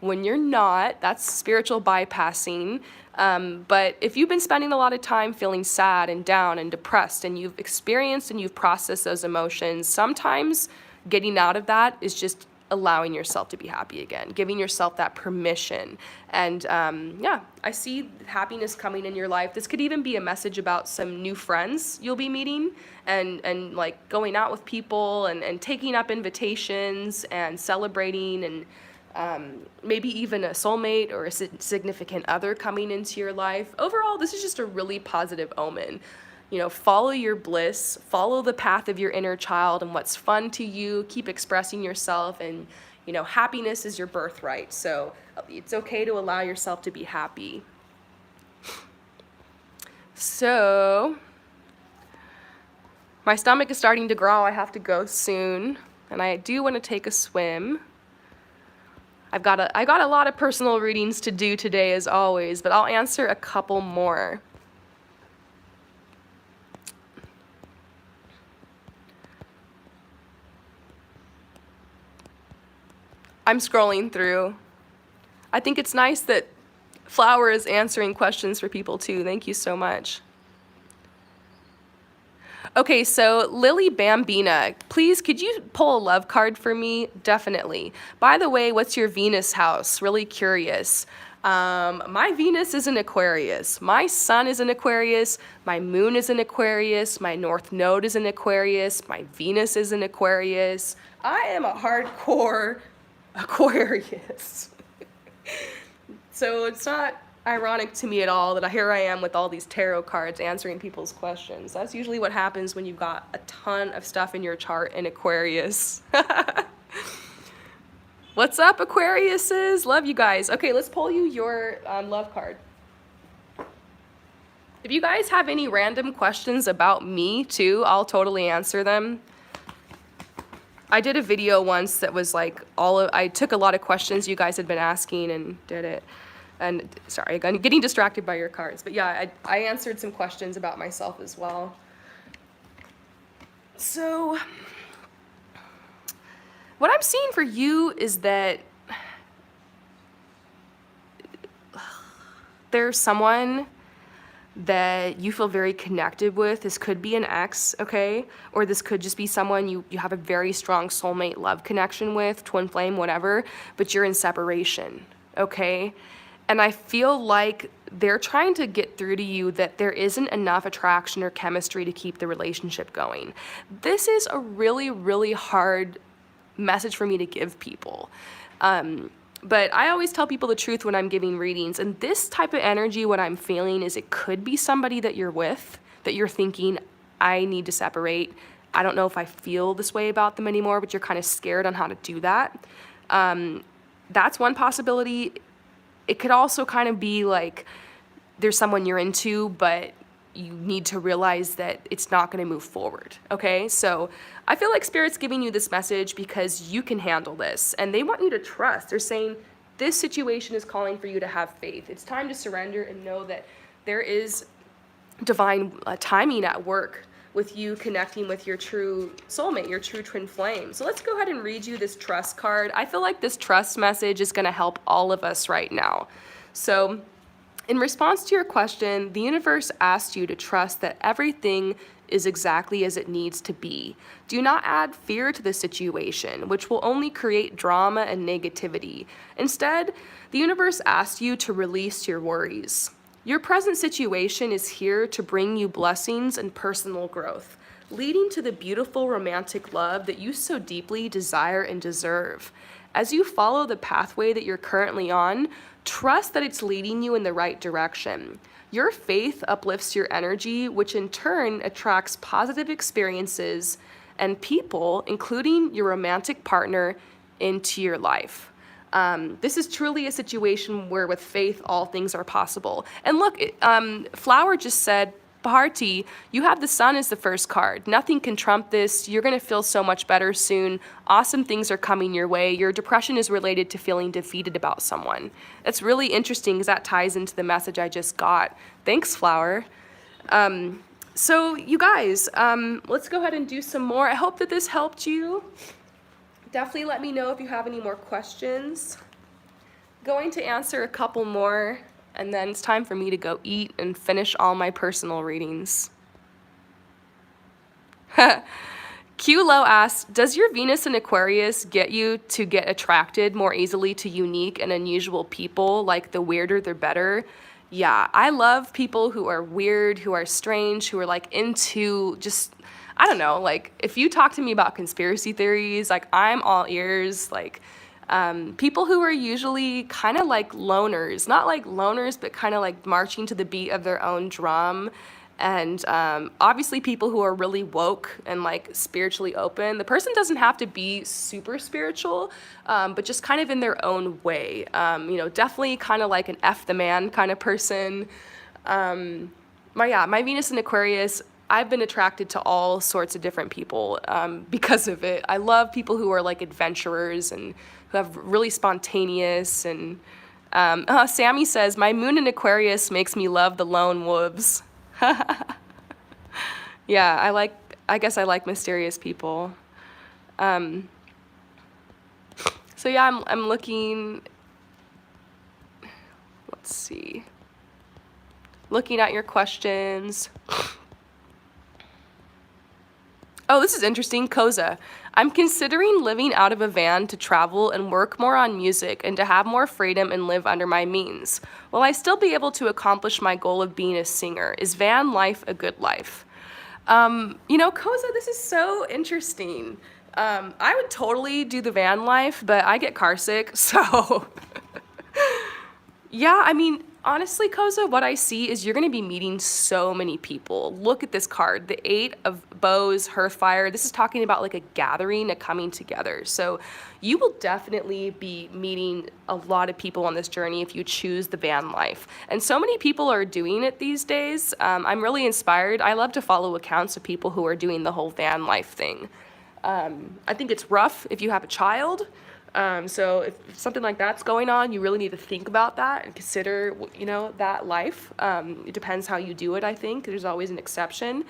when you're not. That's spiritual bypassing. But if you've been spending a lot of time feeling sad and down and depressed, and you've experienced and you've processed those emotions, sometimes getting out of that is just allowing yourself to be happy again, giving yourself that permission. And yeah, I see happiness coming in your life. This could even be a message about some new friends you'll be meeting, and like going out with people and taking up invitations and celebrating. And maybe even a soulmate or a significant other coming into your life. Overall, this is just a really positive omen. You know, follow your bliss, follow the path of your inner child and what's fun to you, keep expressing yourself, and, you know, happiness is your birthright. So it's okay to allow yourself to be happy. So, my stomach is starting to growl. I have to go soon, and I do want to take a swim. I got a lot of personal readings to do today, as always, but I'll answer a couple more. I'm scrolling through. I think it's nice that Flower is answering questions for people too. Thank you so much. Okay, so Lily Bambina, please could you pull a love card for me? Definitely. By the way, what's your Venus house? Really curious. My Venus is in Aquarius. My sun is in Aquarius. My moon is in Aquarius. My north node is in Aquarius. My Venus is in Aquarius. I am a hardcore Aquarius. So it's not ironic to me at all that here I am with all these tarot cards answering people's questions. That's usually what happens when you've got a ton of stuff in your chart in Aquarius. What's up, Aquariuses? Love you guys. Okay, let's pull you your love card. If you guys have any random questions about me too, I'll totally answer them. I did a video once that was like I took a lot of questions you guys had been asking and did it. And sorry, I'm getting distracted by your cards. But yeah, I answered some questions about myself as well. So what I'm seeing for you is that there's someone that you feel very connected with. This could be an ex, okay? Or this could just be someone you have a very strong soulmate love connection with, twin flame, whatever, but you're in separation, okay? And I feel like they're trying to get through to you that there isn't enough attraction or chemistry to keep the relationship going. This is a really, really hard message for me to give people. But I always tell people the truth when I'm giving readings. And this type of energy, what I'm feeling is it could be somebody that you're with, that you're thinking, I need to separate. I don't know if I feel this way about them anymore, but you're kind of scared on how to do that. That's one possibility. It could also kind of be like there's someone you're into, but you need to realize that it's not going to move forward, okay? So I feel like Spirit's giving you this message because you can handle this, and they want you to trust. They're saying this situation is calling for you to have faith. It's time to surrender and know that there is divine timing at work with you connecting with your true soulmate, your true twin flame. So let's go ahead and read you this trust card. I feel like this trust message is going to help all of us right now. So in response to your question, the universe asked you to trust that everything is exactly as it needs to be. Do not add fear to the situation, which will only create drama and negativity. Instead, the universe asked you to release your worries. Your present situation is here to bring you blessings and personal growth, leading to the beautiful romantic love that you so deeply desire and deserve. As you follow the pathway that you're currently on, trust that it's leading you in the right direction. Your faith uplifts your energy, which in turn attracts positive experiences and people, including your romantic partner, into your life. This is truly a situation where with faith, all things are possible. And look, Flower just said, Bharti, you have the sun as the first card. Nothing can trump this. You're going to feel so much better soon. Awesome things are coming your way. Your depression is related to feeling defeated about someone. That's really interesting because that ties into the message I just got. Thanks, Flower. So you guys, let's go ahead and do some more. I hope that this helped you. Definitely let me know if you have any more questions. Going to answer a couple more, and then it's time for me to go eat and finish all my personal readings. Q-Lo asks, does your Venus in Aquarius get you to get attracted more easily to unique and unusual people, like the weirder the better? Yeah, I love people who are weird, who are strange, who are like into just, I don't know, like if you talk to me about conspiracy theories, like I'm all ears. Like People who are usually kind of like loners, not like loners, but kind of like marching to the beat of their own drum. And obviously people who are really woke and like spiritually open. The person doesn't have to be super spiritual, but just kind of in their own way. Definitely kind of like an F the man kind of person. My Venus in Aquarius, I've been attracted to all sorts of different people because of it. I love people who are like adventurers and who have really spontaneous and Sammy says, my moon in Aquarius makes me love the lone wolves. Yeah, I guess I like mysterious people. So yeah, I'm looking, let's see, looking at your questions. Oh, this is interesting. Cosa. I'm considering living out of a van to travel and work more on music and to have more freedom and live under my means. Will I still be able to accomplish my goal of being a singer? Is van life a good life? Cosa, this is so interesting. I would totally do the van life, but I get car sick, so yeah, I mean, honestly, Koza, what I see is you're going to be meeting so many people. Look at this card, the 8 of bows, hearthfire. This is talking about like a gathering, a coming together. So you will definitely be meeting a lot of people on this journey if you choose the van life. And so many people are doing it these days. I'm really inspired. I love to follow accounts of people who are doing the whole van life thing. I think it's rough if you have a child. So if something like that's going on, you really need to think about that and consider, that life. It depends how you do it, I think. There's always an exception.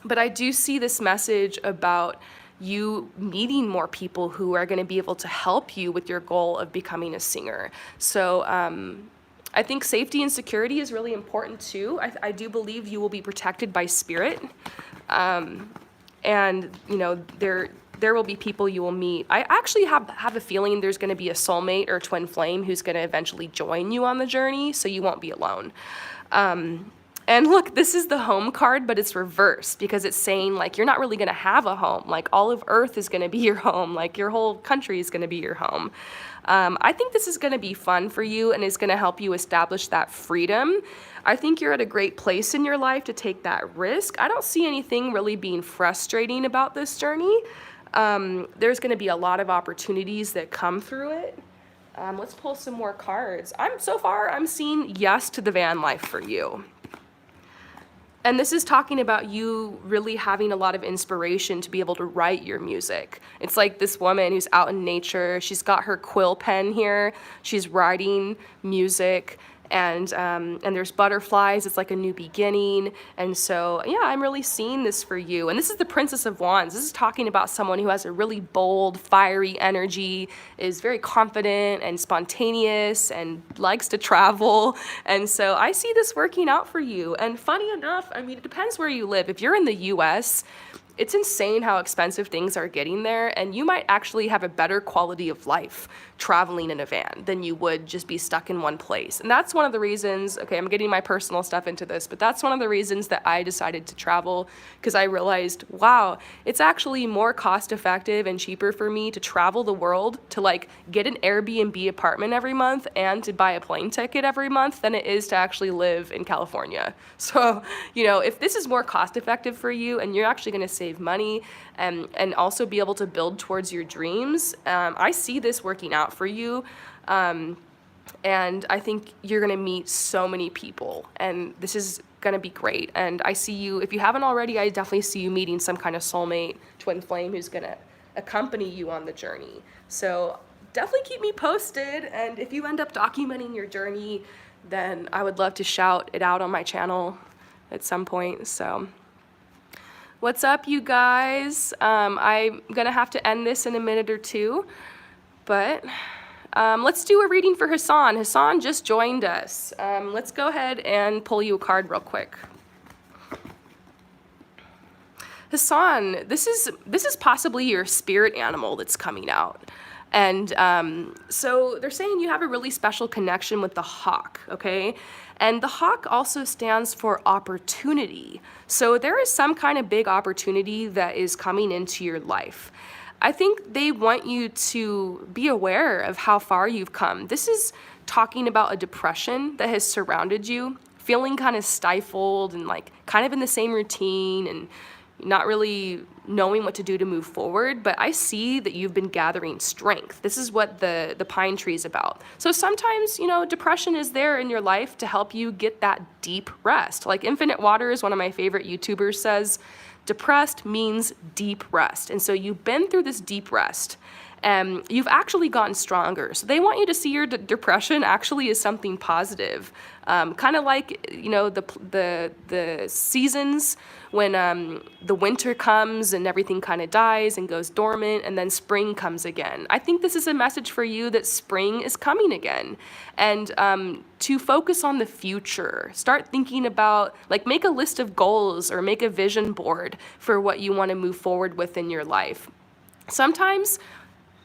But I do see this message about you meeting more people who are going to be able to help you with your goal of becoming a singer. So I think safety and security is really important too. I do believe you will be protected by spirit. And, there will be people you will meet. I actually have a feeling there's going to be a soulmate or twin flame who's going to eventually join you on the journey, so you won't be alone. And look, this is the home card, but it's reversed because it's saying like you're not really going to have a home. Like all of Earth is going to be your home. Like your whole country is going to be your home. I think this is going to be fun for you and is going to help you establish that freedom. I think you're at a great place in your life to take that risk. I don't see anything really being frustrating about this journey. There's going to be a lot of opportunities that come through it. Let's pull some more cards. I'm seeing yes to the van life for you. And this is talking about you really having a lot of inspiration to be able to write your music. It's like this woman who's out in nature. She's got her quill pen here. She's writing music. And there's butterflies. It's like a new beginning. And so, yeah, I'm really seeing this for you. And this is the Princess of Wands. This is talking about someone who has a really bold, fiery energy, is very confident and spontaneous and likes to travel. And so I see this working out for you. And funny enough, I mean, it depends where you live. If you're in the US, it's insane how expensive things are getting there, and you might actually have a better quality of life traveling in a van than you would just be stuck in one place. And that's one of the reasons, okay, I'm getting my personal stuff into this, but that's one of the reasons that I decided to travel, because I realized, wow, it's actually more cost effective and cheaper for me to travel the world, to like get an Airbnb apartment every month and to buy a plane ticket every month than it is to actually live in California. So, if this is more cost effective for you and you're actually gonna save money and also be able to build towards your dreams, I see this working out for you. And I think you're going to meet so many people, and this is going to be great. And I see you, if you haven't already, I definitely see you meeting some kind of soulmate, twin flame who's going to accompany you on the journey. So definitely keep me posted. And if you end up documenting your journey, then I would love to shout it out on my channel at some point. So what's up, you guys? I'm going to have to end this in a minute or two, but let's do a reading for Hassan. Hassan just joined us. Let's go ahead and pull you a card real quick. Hassan, this is possibly your spirit animal that's coming out. And so they're saying you have a really special connection with the hawk, okay? And the hawk also stands for opportunity. So there is some kind of big opportunity that is coming into your life. I think they want you to be aware of how far you've come. This is talking about a depression that has surrounded you, feeling kind of stifled and like kind of in the same routine and not really knowing what to do to move forward. But I see that you've been gathering strength. This is what the pine tree is about. So sometimes, depression is there in your life to help you get that deep rest. Like Infinite Waters, one of my favorite YouTubers, says, depressed means deep rest. And so you've been through this deep rest. You've actually gotten stronger. So they want you to see your depression actually as something positive. Kind of like, the seasons when the winter comes and everything kind of dies and goes dormant, and then spring comes again. I think this is a message for you that spring is coming again. And to focus on the future. Start thinking about, make a list of goals or make a vision board for what you want to move forward with in your life. Sometimes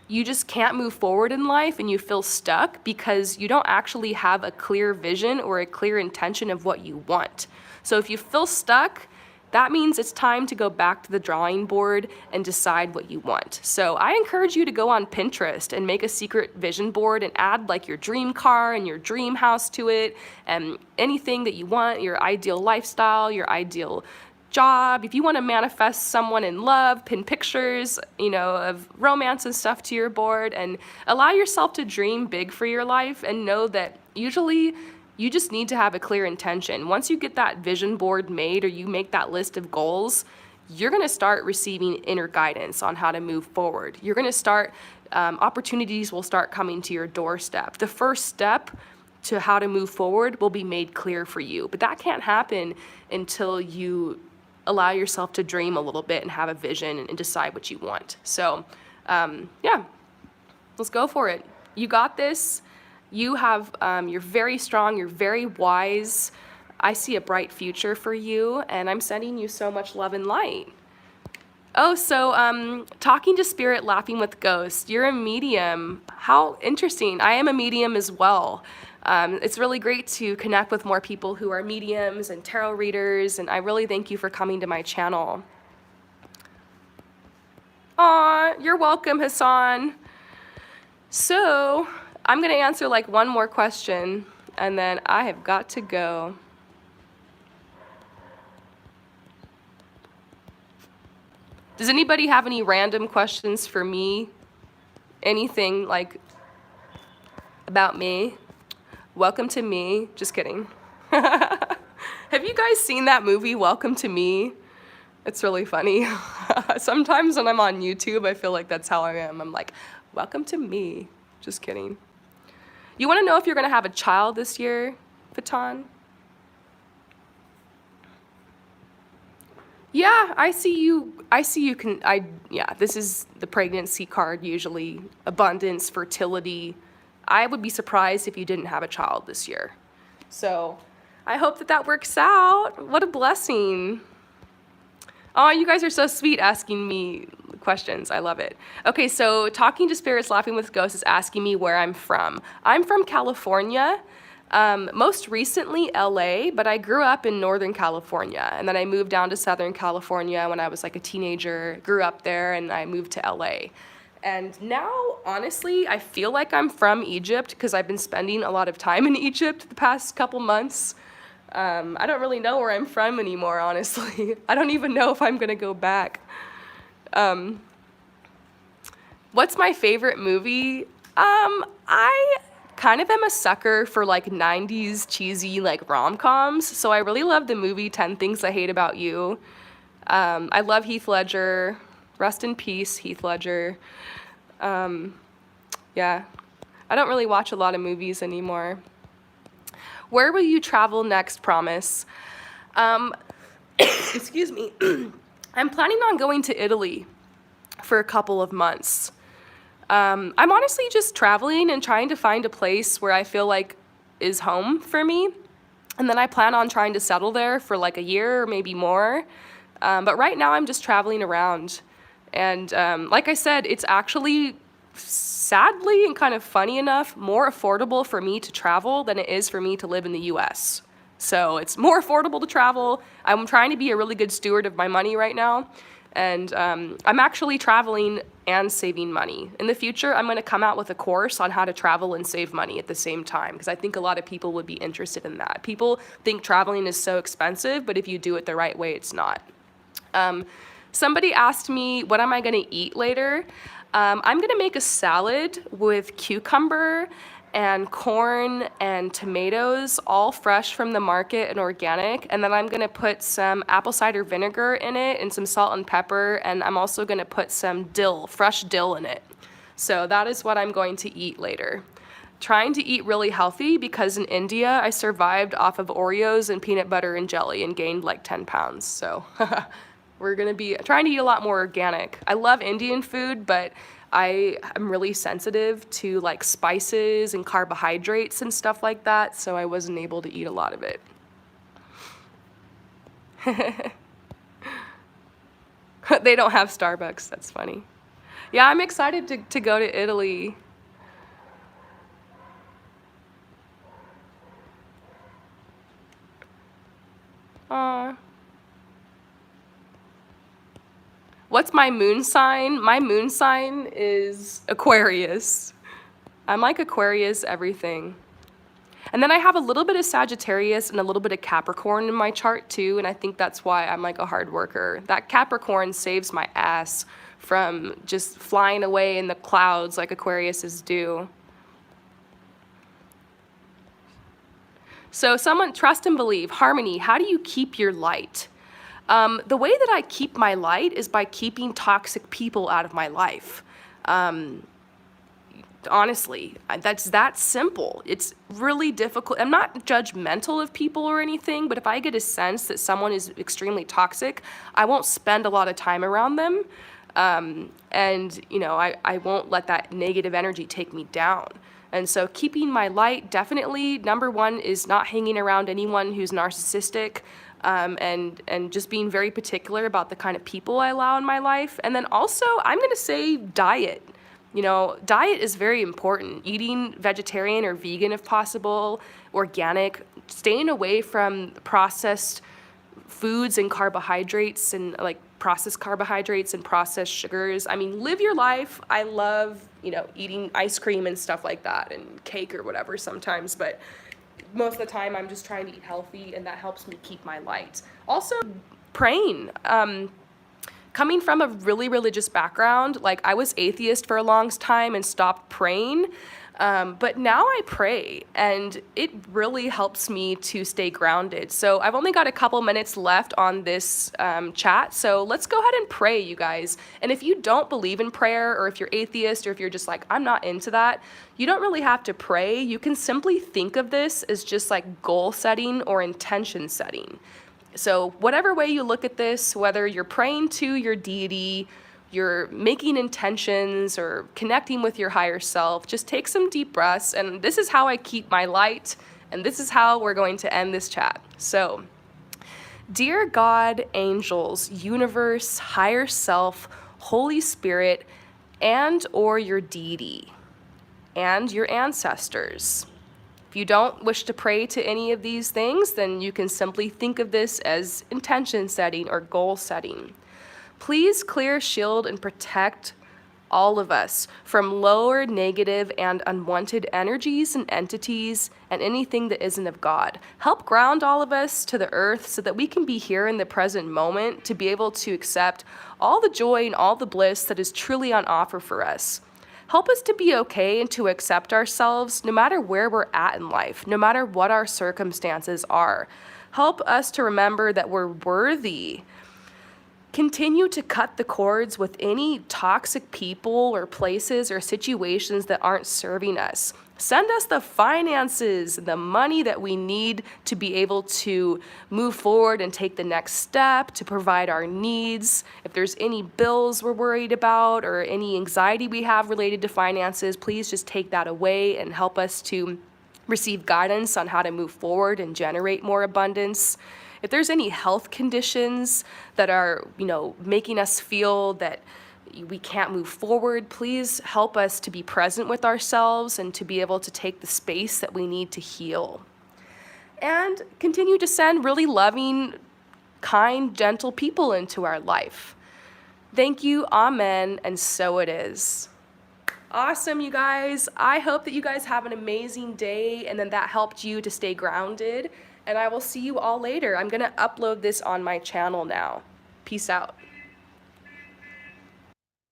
you just can't move forward in life and you feel stuck because you don't actually have a clear vision or a clear intention of what you want. So if you feel stuck, that means it's time to go back to the drawing board and decide what you want. So I encourage you to go on Pinterest and make a secret vision board and add your dream car and your dream house to it and anything that you want, your ideal lifestyle, your ideal job. If you want to manifest someone in love, pin pictures, of romance and stuff to your board, and allow yourself to dream big for your life and know that usually you just need to have a clear intention. Once you get that vision board made or you make that list of goals, you're going to start receiving inner guidance on how to move forward. You're going to start, opportunities will start coming to your doorstep. The first step to how to move forward will be made clear for you, but that can't happen until you allow yourself to dream a little bit and have a vision and decide what you want. So, let's go for it. You got this. You have, you're very strong, you're very wise. I see a bright future for you, and I'm sending you so much love and light. Oh, so talking to spirit, laughing with ghosts. You're a medium. How interesting. I am a medium as well. It's really great to connect with more people who are mediums and tarot readers, and I really thank you for coming to my channel. Aw, you're welcome, Hassan. So, I'm going to answer one more question, and then I have got to go. Does anybody have any random questions for me? Anything about me? Welcome to Me. Just kidding. Have you guys seen that movie, Welcome to Me? It's really funny. Sometimes when I'm on YouTube, I feel like that's how I am. I'm like, welcome to me. Just kidding. You want to know if you're going to have a child this year, Fatan? Yeah, I see you this is the pregnancy card usually. Abundance, fertility. I would be surprised if you didn't have a child this year. So I hope that works out. What a blessing. Oh, you guys are so sweet asking me questions. I love it. Okay, so talking to spirits, laughing with ghosts is asking me where I'm from. I'm from California. Most recently LA, but I grew up in Northern California, and then I moved down to Southern California when I was a teenager, grew up there, and I moved to LA. And now, honestly, I feel like I'm from Egypt because I've been spending a lot of time in Egypt the past couple months. I don't really know where I'm from anymore, honestly. I don't even know if I'm gonna go back. What's my favorite movie? I kind of am a sucker for 90s cheesy rom-coms, so I really love the movie 10 Things I Hate About You. I love Heath Ledger. Rest in peace, Heath Ledger. Yeah, I don't really watch a lot of movies anymore. Where will you travel next, Promise? Excuse me. I'm planning on going to Italy for a couple of months. I'm honestly just traveling and trying to find a place where I feel is home for me. And then I plan on trying to settle there for a year or maybe more. But right now I'm just traveling around. And like I said, it's actually, sadly and kind of funny enough, more affordable for me to travel than it is for me to live in the US. So it's more affordable to travel. I'm trying to be a really good steward of my money right now. And I'm actually traveling and saving money. In the future, I'm going to come out with a course on how to travel and save money at the same time, because I think a lot of people would be interested in that. People think traveling is so expensive, but if you do it the right way, it's not. Somebody asked me, what am I going to eat later? I'm going to make a salad with cucumber and corn and tomatoes, all fresh from the market and organic. And then I'm going to put some apple cider vinegar in it and some salt and pepper. And I'm also going to put some dill, fresh dill in it. So that is what I'm going to eat later. Trying to eat really healthy, because in India I survived off of Oreos and peanut butter and jelly and gained like 10 pounds. So we're going to be trying to eat a lot more organic. I love Indian food, but I am really sensitive to like spices and carbohydrates and stuff like that, so I wasn't able to eat a lot of it. They don't have Starbucks, that's funny. Yeah, I'm excited to go to Italy. Aw. What's my moon sign? My moon sign is Aquarius. I'm like Aquarius everything. And then I have a little bit of Sagittarius and a little bit of Capricorn in my chart too, and I think that's why I'm like a hard worker. That Capricorn saves my ass from just flying away in the clouds like Aquariuses do. So someone, trust and believe, Harmony, how do you keep your light? The way that I keep my light is by keeping toxic people out of my life. Honestly, that's that simple. It's really difficult. I'm not judgmental of people or anything, but if I get a sense that someone is extremely toxic, I won't spend a lot of time around them. And, you know, I won't let that negative energy take me down. And so keeping my light, definitely, number one is not hanging around anyone who's narcissistic. And just being very particular about the kind of people I allow in my life. And then also, I'm going to say diet. You know, diet is very important. Eating vegetarian or vegan if possible, organic, staying away from processed foods and carbohydrates and like processed carbohydrates and processed sugars. I mean, live your life. I love, you know, eating ice cream and stuff like that and cake or whatever sometimes, but most of the time I'm just trying to eat healthy, and that helps me keep my light. Also, praying. Coming from a really religious background, like I was atheist for a long time and stopped praying, but now I pray, and it really helps me to stay grounded. So I've only got a couple minutes left on this chat, so let's go ahead and pray, you guys. And if you don't believe in prayer, or if you're atheist, or if you're just like, I'm not into that, you don't really have to pray. You can simply think of this as just like goal setting or intention setting. So whatever way you look at this, whether you're praying to your deity, you're making intentions, or connecting with your higher self, just take some deep breaths. And this is how I keep my light, and this is how we're going to end this chat. So, dear God, angels, universe, higher self, Holy Spirit, and or your deity, and your ancestors. If you don't wish to pray to any of these things, then you can simply think of this as intention setting or goal setting. Please clear, shield, and protect all of us from lower, negative, and unwanted energies and entities and anything that isn't of God. Help ground all of us to the earth so that we can be here in the present moment to be able to accept all the joy and all the bliss that is truly on offer for us. Help us to be okay and to accept ourselves no matter where we're at in life, no matter what our circumstances are. Help us to remember that we're worthy. Continue to cut the cords with any toxic people or places or situations that aren't serving us. Send us the finances, the money that we need to be able to move forward and take the next step, to provide our needs. If there's any bills we're worried about or any anxiety we have related to finances, please just take that away and help us to receive guidance on how to move forward and generate more abundance. If there's any health conditions that are, making us feel that we can't move forward, please help us to be present with ourselves and to be able to take the space that we need to heal. And continue to send really loving, kind, gentle people into our life. Thank you, amen, and so it is. Awesome, you guys. I hope that you guys have an amazing day and then that helped you to stay grounded. And I will see you all later. I'm going to upload this on my channel now. Peace out.